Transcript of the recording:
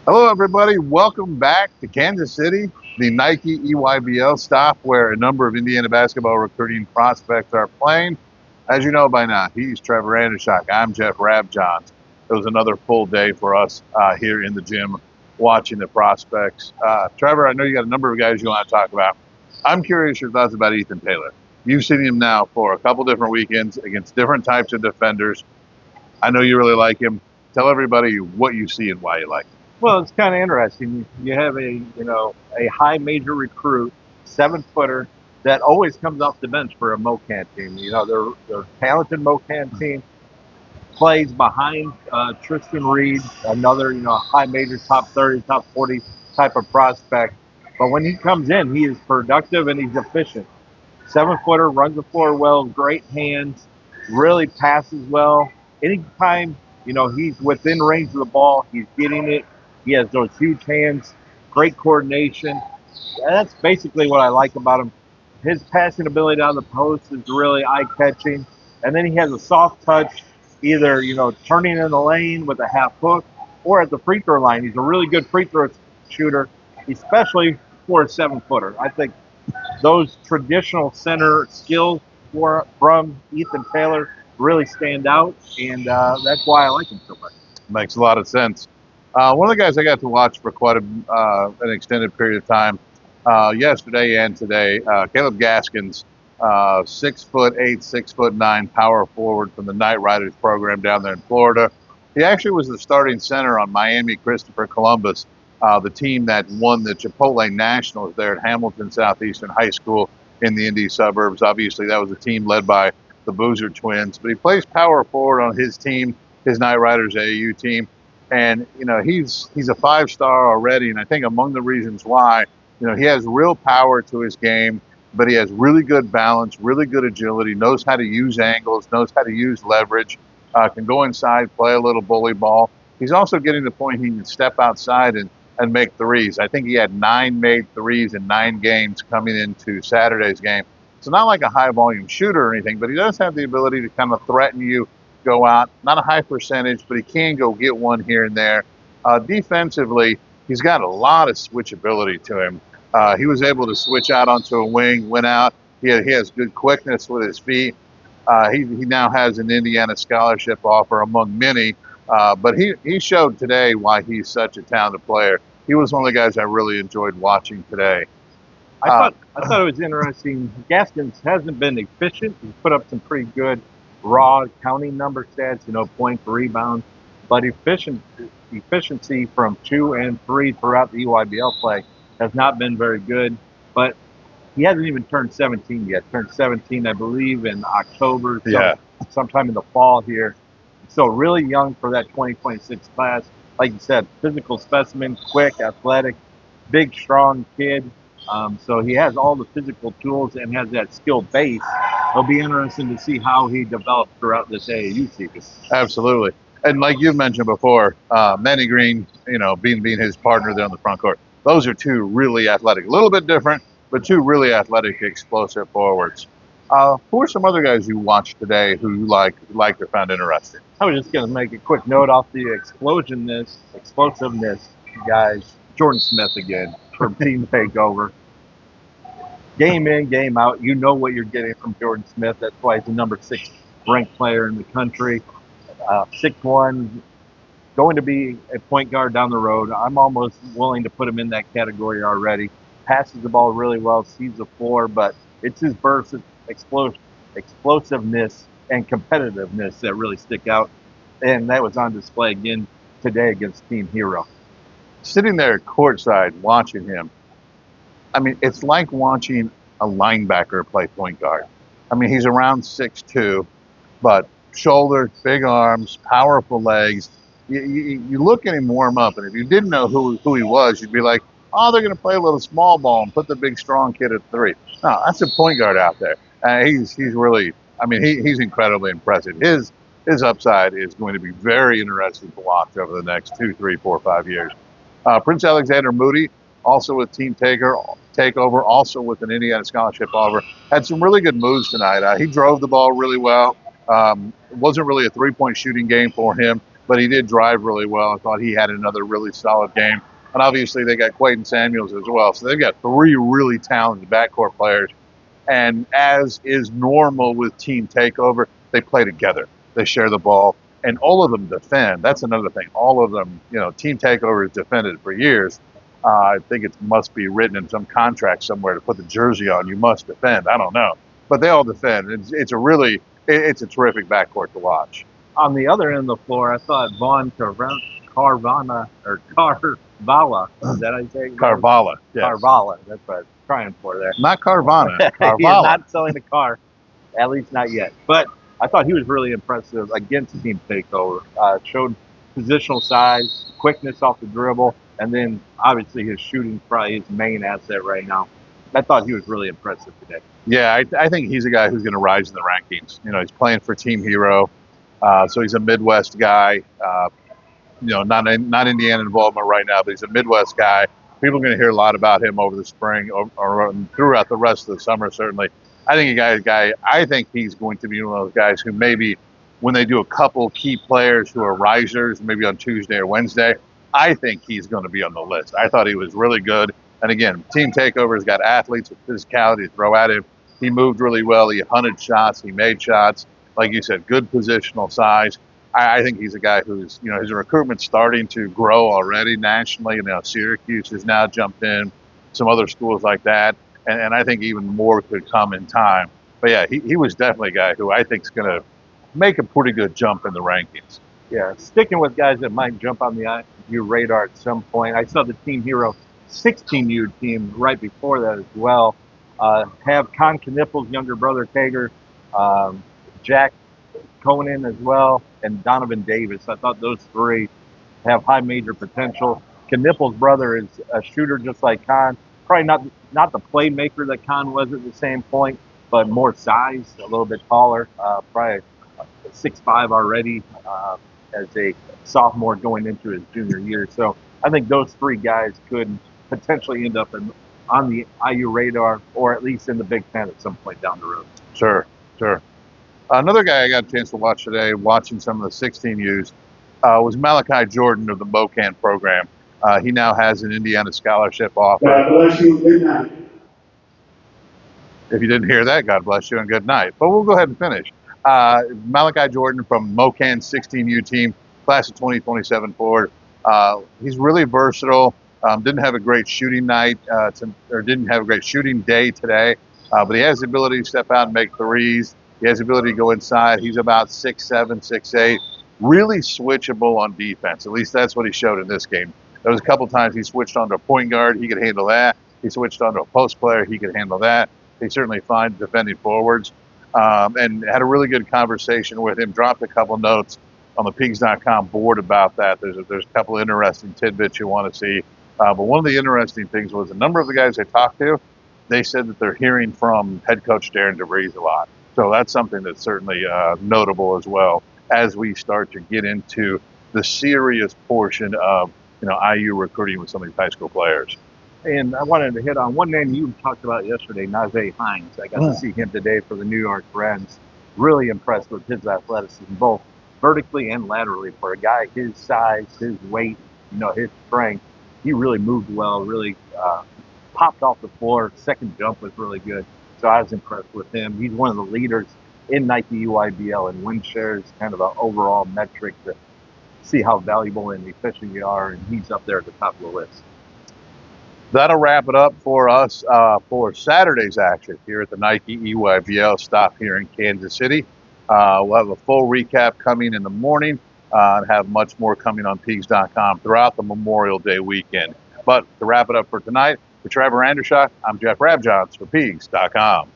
Hello, everybody. Welcome back to Kansas City, the Nike EYBL stop where a number of Indiana basketball recruiting prospects are playing. As you know by now, he's Trevor Andershock. I'm Jeff Rabjohns. It was another full day for us here in the gym watching the prospects. Trevor, I know you got a number of guys you want to talk about. I'm curious your thoughts about Ethan Taylor. You've seen him now for a couple different weekends against different types of defenders. I know you really like him. Tell everybody what you see and why you like him. Well, it's kind of interesting. You have a high major recruit, 7-footer that always comes off the bench for a MoCan team. They're talented MoCan team. Plays behind Tristan Reed, another high major top 30, top 40 type of prospect. But when he comes in, he is productive and he's efficient. 7-footer, runs the floor well, great hands, really passes well. Anytime, he's within range of the ball, he's getting it. He has those huge hands, great coordination. That's basically what I like about him. His passing ability down the post is really eye-catching. And then he has a soft touch, either, turning in the lane with a half hook or at the free throw line. He's a really good free throw shooter, especially for a 7-footer. I think those traditional center skills from Ethan Taylor really stand out, and that's why I like him so much. Makes a lot of sense. One of the guys I got to watch for quite an extended period of time yesterday and today, Caleb Gaskins, 6'8", 6'9" power forward from the Knight Riders program down there in Florida. He actually was the starting center on Miami Christopher Columbus, the team that won the Chipotle Nationals there at Hamilton Southeastern High School in the Indy suburbs. Obviously, that was a team led by the Boozer twins, but he plays power forward on his team, his Knight Riders AAU team. And he's a 5-star already, and I think among the reasons why, he has real power to his game, but he has really good balance, really good agility, knows how to use angles, knows how to use leverage, can go inside, play a little bully ball. He's also getting to the point he can step outside and make threes. I think he had 9 made threes in 9 games coming into Saturday's game. So not like a high volume shooter or anything, but he does have the ability to kind of threaten you, go out. Not a high percentage, but he can go get one here and there. Defensively, he's got a lot of switchability to him. He was able to switch out onto a wing, went out. He has good quickness with his feet. He now has an Indiana scholarship offer among many. But he showed today why he's such a talented player. He was one of the guys I really enjoyed watching today. I thought it was interesting. Gaskins hasn't been efficient. He's put up some pretty good raw counting number stats, points, rebounds, but efficiency from 2 and 3 throughout the EYBL play has not been very good. But he hasn't even turned 17 yet. Turned 17, I believe, in October, Yeah. sometime in the fall here. So really young for that 2026 class. Like you said, physical specimen, quick, athletic, big, strong kid. So he has all the physical tools and has that skill base. It'll be interesting to see how he develops throughout this AAU season. Absolutely. And like you've mentioned before, Manny Green, being his partner there on the front court. Those are two really athletic, a little bit different, but two really athletic, explosive forwards. Who are some other guys you watched today who you liked or found interesting? I was just going to make a quick note off the explosiveness, guys. Jordan Smith again from Team Takeover. Game in, game out. You know what you're getting from Jordan Smith. That's why he's the number 6 ranked player in the country. 6'1", going to be a point guard down the road. I'm almost willing to put him in that category already. Passes the ball really well, sees the floor, but it's his burst, explosiveness, and competitiveness that really stick out. And that was on display again today against Team Hero. Sitting there courtside watching him, I mean, it's like watching a linebacker play point guard. I mean, he's around 6'2", but shoulders, big arms, powerful legs. You look at him warm up, and if you didn't know who he was, you'd be like, oh, they're going to play a little small ball and put the big, strong kid at 3. No, that's a point guard out there. He's really, I mean, he's incredibly impressive. His upside is going to be very interesting to watch over the next 2, 3, 4, 5 years. Prince Alexander Moody, also with Team Takeover, also with an Indiana scholarship offer, had some really good moves tonight. He drove the ball really well. It wasn't really a 3-point shooting game for him, but he did drive really well. I thought he had another really solid game. And obviously they got Quayton Samuels as well. So they've got three really talented backcourt players. And as is normal with Team Takeover, they play together. They share the ball, and all of them defend. That's another thing. All of them, Team Takeover has defended for years. I think it must be written in some contract somewhere to put the jersey on. You must defend. I don't know, but they all defend. It's a terrific backcourt to watch. On the other end of the floor, I thought Vaughn Carvala, is that how you say it? Carvala. Yes. Carvala, that's what I was trying for there. Not Carvana. Carvala. He is not selling the car, at least not yet. But I thought he was really impressive against Team Takeover. Showed positional size, quickness off the dribble, and then obviously his shooting probably his main asset right now. I thought he was really impressive today. Yeah, I think he's a guy who's going to rise in the rankings. He's playing for Team Hero, so he's a Midwest guy. Not Indiana involvement right now, but he's a Midwest guy. People are going to hear a lot about him over the spring or throughout the rest of the summer, certainly. I think he's going to be one of those guys who maybe when they do a couple key players who are risers, maybe on Tuesday or Wednesday, I think he's going to be on the list. I thought he was really good. And again, Team Takeover has got athletes with physicality to throw at him. He moved really well. He hunted shots. He made shots. Like you said, good positional size. I think he's a guy who's, his recruitment's starting to grow already nationally. Syracuse has now jumped in, some other schools like that. And I think even more could come in time. But yeah, he was definitely a guy who I think is going to make a pretty good jump in the rankings. Yeah, sticking with guys that might jump on the IU radar at some point. I saw the Team Hero 16U team right before that as well. Have Con Knippel's younger brother, Kager, Jack Conan as well, and Donovan Davis. I thought those three have high major potential. Knippel's brother is a shooter just like Con. Probably not the playmaker that Con was at the same point, but more size, a little bit taller, probably 6'5" already as a sophomore going into his junior year. So I think those three guys could potentially end up on the IU radar, or at least in the Big Ten at some point down the road. Sure. Another guy I got a chance to watch today, watching some of the 16Us, was Malachi Jordan of the MoKan program. He now has an Indiana scholarship offer. God bless you. Good night. If you didn't hear that, God bless you and good night. But we'll go ahead and finish. Malachi Jordan from MoKan 16U team, class of 2027 forward. He's really versatile. Didn't have a great shooting night, didn't have a great shooting day today, but he has the ability to step out and make threes. He has the ability to go inside. He's about 6'7", 6'8", really switchable on defense. At least that's what he showed in this game. There was a couple times he switched onto a point guard. He could handle that. He switched onto a post player. He could handle that. He certainly fine defending forwards, and had a really good conversation with him. Dropped a couple notes on the Peegs.com board about that. There's a couple of interesting tidbits you want to see. But one of the interesting things was a number of the guys I talked to, they said that they're hearing from head coach Darren DeVries a lot. So that's something that's certainly notable as well as we start to get into the serious portion of IU recruiting with some of these high school players. And I wanted to hit on one name you talked about yesterday, Naz Hines. I got to see him today for the New York Reds. Really impressed with his athleticism, both vertically and laterally. For a guy his size, his weight, his strength, he really moved well, really popped off the floor. Second jump was really good. So I was impressed with him. He's one of the leaders in Nike UIBL and win shares, kind of an overall metric to see how valuable and efficient you are, and he's up there at the top of the list. That'll wrap it up for us for Saturday's action here at the Nike EYBL stop here in Kansas City. We'll have a full recap coming in the morning and have much more coming on Peegs.com throughout the Memorial Day weekend. But to wrap it up for tonight, for Trevor Andershock, I'm Jeff Rabjohns for Peegs.com.